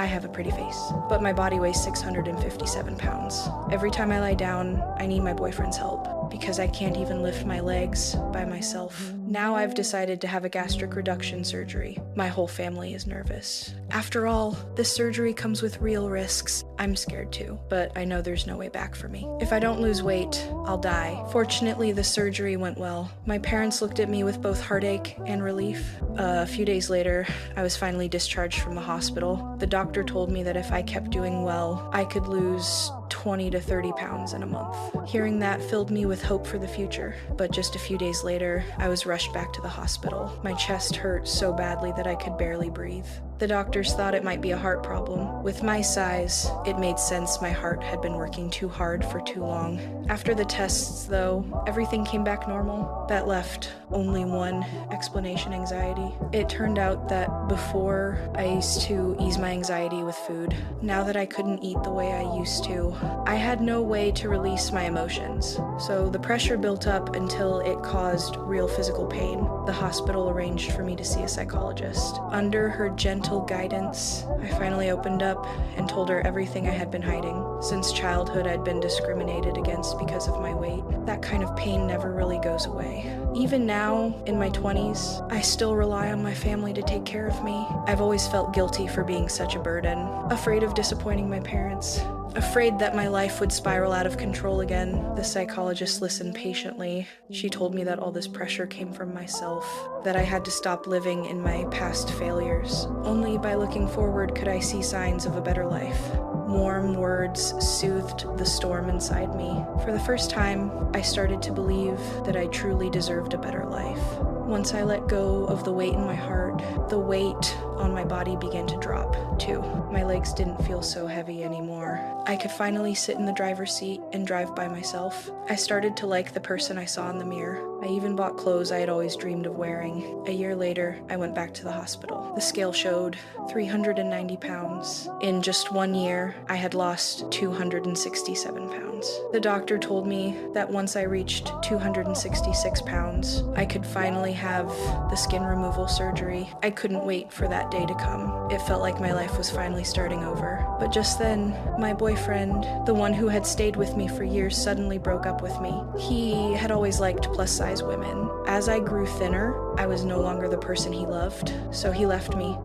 I have a pretty face, but my body weighs 657 pounds. Every time I lie down, I need my boyfriend's help because I can't even lift my legs by myself. Now I've decided to have a gastric reduction surgery. My whole family is nervous. After all, this surgery comes with real risks. I'm scared too, but I know there's no way back for me. If I don't lose weight, I'll die. Fortunately, the surgery went well. My parents looked at me with both heartache and relief. A few days later, I was finally discharged from the hospital. The doctor told me that if I kept doing well, I could lose 20 to 30 pounds in a month. Hearing that filled me with hope for the future, but just a few days later, I was rushed back to the hospital. My chest hurt so badly that I could barely breathe. The doctors thought it might be a heart problem. With my size, it made sense my heart had been working too hard for too long. After the tests, though, everything came back normal. That left only one explanation: anxiety. It turned out that before, I used to ease my anxiety with food. Now that I couldn't eat the way I used to, I had no way to release my emotions. So the pressure built up until it caused real physical pain. The hospital arranged for me to see a psychologist. Under her gentle guidance, I finally opened up and told her everything I had been hiding. Since childhood, I'd been discriminated against because of my weight. That kind of pain never really goes away. Even now, in my 20s, I still rely on my family to take care of me. I've always felt guilty for being such a burden, afraid of disappointing my parents, afraid that my life would spiral out of control again. The psychologist listened patiently. She told me that all this pressure came from myself, that I had to stop living in my past failures. Only by looking forward could I see signs of a better life. Warm words soothed the storm inside me. For the first time, I started to believe that I truly deserved a better life. Once I let go of the weight in my heart, the weight on my body began to drop, too. My legs didn't feel so heavy anymore. I could finally sit in the driver's seat and drive by myself. I started to like the person I saw in the mirror. I even bought clothes I had always dreamed of wearing. A year later, I went back to the hospital. The scale showed 390 pounds. In just 1 year, I had lost 267 pounds. The doctor told me that once I reached 266 pounds, I could finally have the skin removal surgery. I couldn't wait for that day to come. It felt like my life was finally starting over. But just then, my boyfriend, the one who had stayed with me for years, suddenly broke up with me. He had always liked plus-size women. As I grew thinner, I was no longer the person he loved, so he left me.